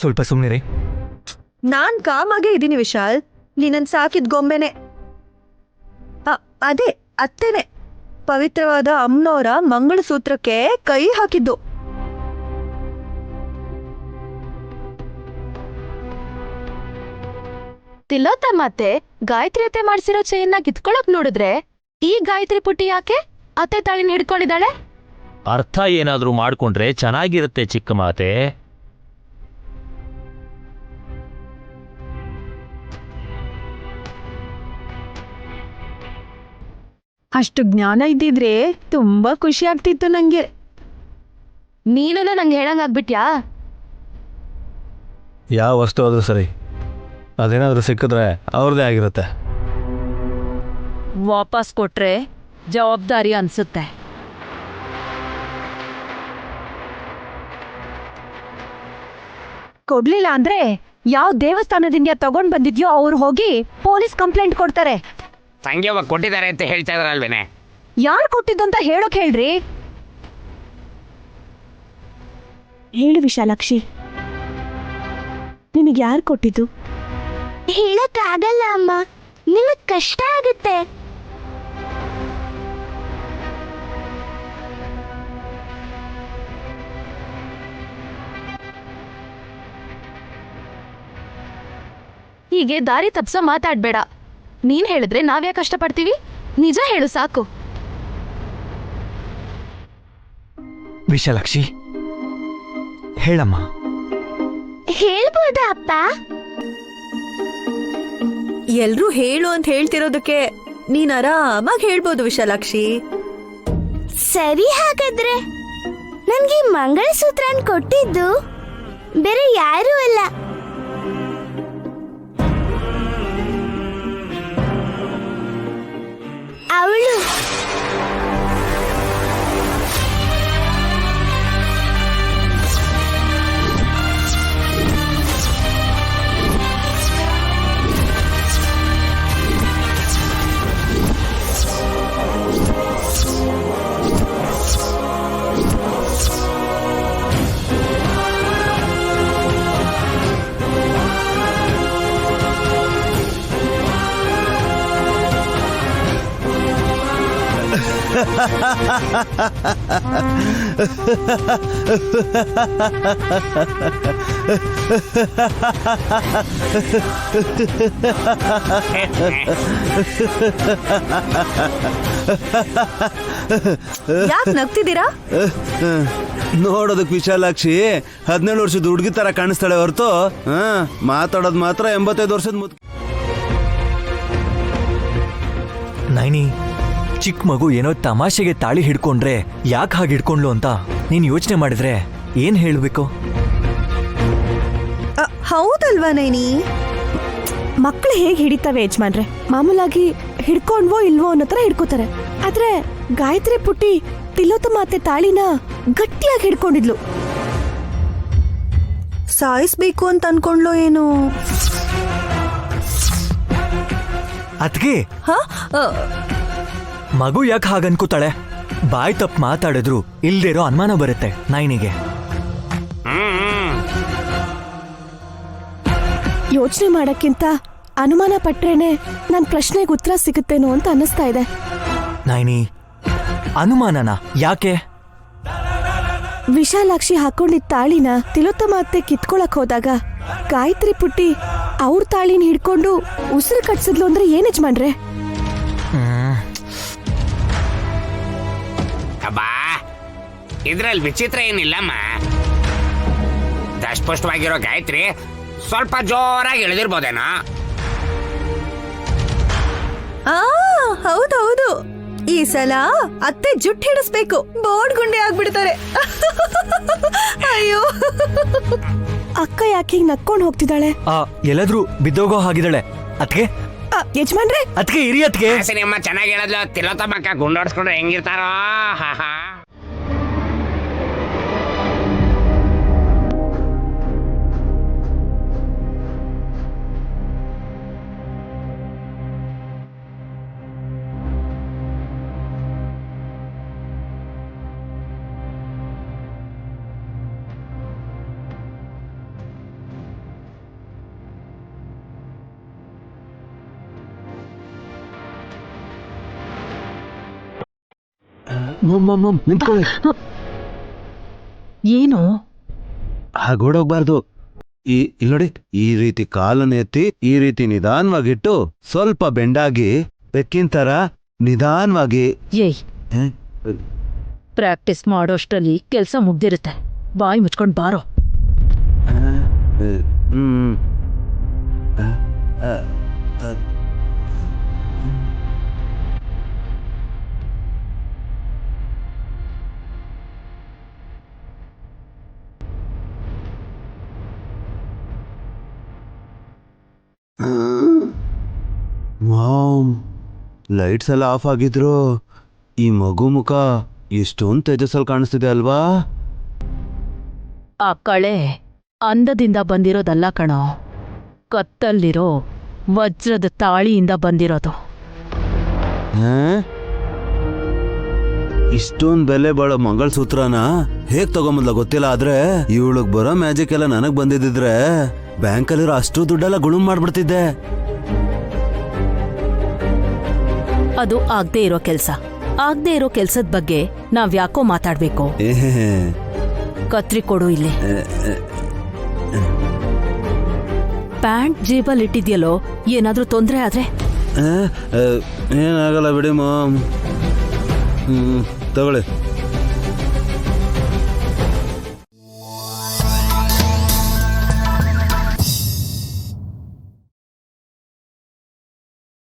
ಸ್ವಲ್ಪ ಸುಮ್ಮನಿರಿ. ನಾನ್ ಕಾಮಾಗೆ ಇದ್ದೀನಿ ವಿಶಾಲ್. ನೀನನ್ ಸಾಕಿದ್ ಗೊಂಬೆನೆ. ಅದೇ ಅತ್ತೇನೆ ಪವಿತ್ರವಾದ ಅಮ್ಮನವರ ಮಂಗಳಸೂತ್ರಕ್ಕೆ ಕೈ ಹಾಕಿದ್ದು. ತಿಲೋತ್ತಮ್ಮ ಗಾಯತ್ರಿ ಅತ್ತೆ ಮಾಡ್ಸಿರೋ ಚೈನ್ನ ಕಿತ್ಕೊಳಕ್ ನೋಡಿದ್ರೆ ಈ ಗಾಯತ್ರಿ ಪುಟ್ಟಿ ಯಾಕೆ ಅತ್ತೆ ತಾಳಿನ ಹಿಡ್ಕೊಂಡಿದ್ದಾಳೆ? ಅರ್ಥ ಏನಾದ್ರೂ ಮಾಡ್ಕೊಂಡ್ರೆ ಚೆನ್ನಾಗಿರುತ್ತೆ ಚಿಕ್ಕ ಮಾತೆ. ಅಷ್ಟು ಜ್ಞಾನ ಇದ್ದಿದ್ರೆ ತುಂಬಾ ಖುಷಿ ಆಗ್ತಿತ್ತು ನಂಗೆ. ನೀನು ನಂಗೆ ಹೇಳಂಗಾಗ್ಬಿಟ್ಯಾ? ಯಾವ ವಸ್ತು ಆದ್ರೂ ಸರಿ, ಅದೇನಾದ್ರೂ ಸಿಕ್ಕಿದ್ರೆ ಅವ್ರದ್ದೇ ಆಗಿರುತ್ತೆ. ವಾಪಸ್ ಕೊಟ್ರೆ ಜವಾಬ್ದಾರಿ ಅನ್ಸುತ್ತೆ. ಕೊಡ್ಲಿಲ್ಲ ಅಂದ್ರೆ ಯಾವ ದೇವಸ್ಥಾನದಿಂದ ತಗೊಂಡ್ ಬಂದಿದ್ಯೋ ಅವ್ರು ಹೋಗಿ ಪೊಲೀಸ್ ಕಂಪ್ಲೇಂಟ್ ಕೊಡ್ತಾರೆ. ಸಂಜೆ ಕೊಟ್ಟಿದ್ದಾರೆ ಅಂತ ಹೇಳ್ತಾ ಇದ್ರಲ್ವೇನೆ? ಯಾರು ಕೊಟ್ಟಿದ್ದು ಅಂತ ಹೇಳೋಕ್ ಹೇಳ್ರಿ. ಹೇಳು ವಿಶಾಲಾಕ್ಷಿ, ನಿನಗೆ ಯಾರು ಕೊಟ್ಟಿದ್ದು? ಹೇಳಕ್ಕಾಗಲ್ಲ ಅಮ್ಮ, ನಿಮಗ್ ಕಷ್ಟ ಆಗುತ್ತೆ. ಹೀಗೆ ದಾರಿ ತಪ್ಸ ಮಾತಾಡ್ಬೇಡ. ನೀನ್ ಹೇಳಿದ್ರೆ ನಾವ್ಯಾಕೆ ಕಷ್ಟಪಡ್ತೀವಿ? ನಿಜ ಹೇಳು ಸಾಕು. ವಿಶಾಲಾಕ್ಷಿ ಹೇಳಮ್ಮ. ಹೇಳ್ಬೋದಾ ಅಪ್ಪ? ಎಲ್ರೂ ಹೇಳು ಅಂತ ಹೇಳ್ತಿರೋದಕ್ಕೆ ನೀನ್ ಆರಾಮಾಗಿ ಹೇಳ್ಬೋದು ವಿಶಾಲಾಕ್ಷಿ. ಸರಿ, ಹಾಗಾದ್ರೆ ನನ್ಗೆ ಮಂಗಳಸೂತ್ರನ್ ಕೊಟ್ಟಿದ್ದು ಬೇರೆ ಯಾರೂ ಅಲ್ಲ, ಅವಳು. ಯಾಕೆ ನಗ್ತಿದ್ದೀರಾ? ನೋಡೋದಕ್ ವಿಶಾಲಾಕ್ಷಿ 17 ವರ್ಷದ ಹುಡುಗಿ ತರ ಕಾಣಿಸ್ತಾಳೆ ಹೊರತು ಮಾತಾಡೋದು ಮಾತ್ರ 85 ವರ್ಷದ ಮುದ್. ನೈನಿ, ಚಿಕ್ಕ ಮಗು ಏನೋ ತಮಾಷೆಗೆ ತಾಳಿ ಹಿಡ್ಕೊಂಡ್ರೆ ಯಾಕೆ ಹಾಗೆ ಹಿಡ್ಕೊಂಡ್ಲು ಅಂತ ನೀನ್ ಯೋಚನೆ ಮಾಡಿದ್ರೆ ಏನ್ ಹೇಳ್ಬೇಕು? ಹೌದಲ್ವಾ ನೈನಿ? ಮಕ್ಕಳು ಹೇಗೆ ಹಿಡಿತವೆ ಯಜಮಾನ್ರೆ? ಮಾಮೂಲಾಗಿ ಹಿಡ್ಕೊಂಡ್ವೋ ಇಲ್ವೋ ಅನ್ನೋ ತರ ಹಿಡ್ಕೋತಾರೆ. ಆದ್ರೆ ಗಾಯತ್ರಿ ಪುಟ್ಟಿ ತಿಲೋತ್ತಮ ಅತ್ತೆ ತಾಳಿನ ಗಟ್ಟಿಯಾಗಿ ಹಿಡ್ಕೊಂಡಿದ್ಲು. ಸಾಯಿಸ್ಬೇಕು ಅಂತ ಅನ್ಕೊಂಡ್ಲೋ ಏನು? ಅದ್ಕೆ ಮಗು ಯಾಕೆ ಹಾಗನ್ಕೋತಾಳೆ? ಬಾಯ್ ತಪ್ಪು ಮಾತಾಡಿದ್ರು ಇಲ್ದಿರೋ ಅನುಮಾನ ಬರುತ್ತೆ ನೈನಿಗೆ. ಯೋಚನೆ ಮಾಡಕ್ಕಿಂತ ಅನುಮಾನ ಪಟ್ರೇನೆ ನನ್ ಪ್ರಶ್ನೆಗೆ ಉತ್ತರ ಸಿಗುತ್ತೇನೋ ಅಂತ ಅನ್ನಿಸ್ತಾ ಇದೆ. ನೈನಿ, ಅನುಮಾನನ ಯಾಕೆ? ವಿಶಾಲಾಕ್ಷಿ ಹಾಕೊಂಡಿದ್ದ ತಾಳಿನ ತಿಲೋತ್ತಮ ಅತ್ತೆ ಕಿತ್ಕೊಳಕ್ ಹೋದಾಗ ಗಾಯತ್ರಿ ಪುಟ್ಟಿ ಅವ್ರ ತಾಳಿನ ಹಿಡ್ಕೊಂಡು ಉಸಿರು ಕಟ್ಸಿದ್ಲು ಅಂದ್ರೆ ಏನ್ ಯಜಮಾನ್ರೆ? ಅಬ್ಬಾ, ಇದ್ರಲ್ಲಿ ವಿಚಿತ್ರ ಏನಿಲ್ಲಮ್ಮ. ಸ್ಪಷ್ಟವಾಗಿರೋ ಗಾಯತ್ರಿ ಸ್ವಲ್ಪ ಜೋರಾಗಿ ಎಳೆದಿರ್ಬೋದೇನೋ. ಹೌದೌದು, ಈ ಸಲ ಅತ್ತೆ ಜುಟ್ ಹಿಡಿಸ್ಬೇಕು, ಬೋರ್ಡ್ ಗುಂಡೆ ಆಗ್ಬಿಡ್ತಾರೆ. ಅಯ್ಯೋ, ಅಕ್ಕ ಯಾಕೆ ಹೀಗ್ ನಕ್ಕೊಂಡ್ ಹೋಗ್ತಿದ್ದಾಳೆ? ಎಲ್ಲಾದ್ರೂ ಬಿದ್ದೋಗೋ ಹಾಗಿದ್ದಾಳೆ. ಅದ್ಕೆ ಯಜಮಾನ್ರೆ, ಅದ್ಕೆ ಇರಿ ಅದ್ಕೆ. ಸಿನಿಮಾ ಚೆನ್ನಾಗಿ ಹೇಳದ್ಲು. ತಿಲೋತ್ತಮಕ್ಕ ಗುಂಡೋಡ್ಸ್ಕೊಂಡ್ರೆ ಹೆಂಗಿರ್ತಾರೋ. ನಿಂತ್ಕೊಳ್ಳಿ. ಏನು ಹಾಗೋಡೋಗ್ಬಾರ್ದು. ಇಲ್ಲಿ ನೋಡಿ, ಈ ರೀತಿ ಕಾಲನ್ನ ಎತ್ತಿ ಈ ರೀತಿ ನಿಧಾನವಾಗಿಟ್ಟು ಸ್ವಲ್ಪ ಬೆಂಡಾಗಿ ಬೆಕ್ಕಿನ ತರ ನಿಧಾನವಾಗಿ. ಏಯ್ ಪ್ರಾಕ್ಟೀಸ್ ಮಾಡೋಷ್ಟರಲ್ಲಿ ಕೆಲ್ಸ ಮುಗ್ದಿರುತ್ತೆ. ಬಾಯಿ ಮುಚ್ಕೊಂಡ್ ಬಾರೋ. ಹ್ಮ್ ಲೈಟ್ಸ್ ಎಲ್ಲ ಆಫ್ ಆಗಿದ್ರು ಈ ಮಗು ಮುಖ ಎಷ್ಟೊಂದು ತೇಜಸ್ಸಲ್ಲಿ ಕಾಣಿಸ್ತಿದೆ ಅಲ್ವಾ? ಆ ಕಳೆ ಅಂದದಿಂದ ಬಂದಿರೋದಲ್ಲ ಕಣೋ, ಕತ್ತಲ್ಲಿರೋ ವಜ್ರದ ತಾಳಿಯಿಂದ ಬಂದಿರೋದು. ಇಷ್ಟೊಂದು ಬೆಲೆ ಬಾಳೋ ಮಂಗಳಸೂತ್ರನ ಹೇಗ್ ತಗೊಂಬಂದ್ಲ ಗೊತ್ತಿಲ್ಲ. ಆದ್ರೆ ಇವಳಗ್ ಬರೋ ಮ್ಯಾಜಿಕ್ ಎಲ್ಲ ನನಗ್ ಬಂದಿದ್ರೆ ಬ್ಯಾಂಕಲ್ಲಿರೋ ಅಷ್ಟು ದುಡ್ಡೆಲ್ಲ ಗುಳುಮ್ ಮಾಡ್ಬಿಡ್ತಿದ್ದೆ. ಅದು ಆಗ್ದೇ ಇರೋ ಕೆಲ್ಸ. ಆಗ್ದೇ ಇರೋ ಕೆಲ್ಸದ ಬಗ್ಗೆ ನಾವ್ಯಾಕೋ ಮಾತಾಡ್ಬೇಕು? ಕತ್ರಿ ಕೊಡು ಇಲ್ಲಿ. ಪ್ಯಾಂಟ್ ಜೇಬಲ್ ಇಟ್ಟಿದ್ಯಲ್ಲೋ, ಏನಾದ್ರೂ ತೊಂದ್ರೆ ಆದ್ರೆ? ಏನಾಗಲ್ಲ ಬಿಡಿ ಮಾಮ್. ತಗೊಳ್ಳಿ.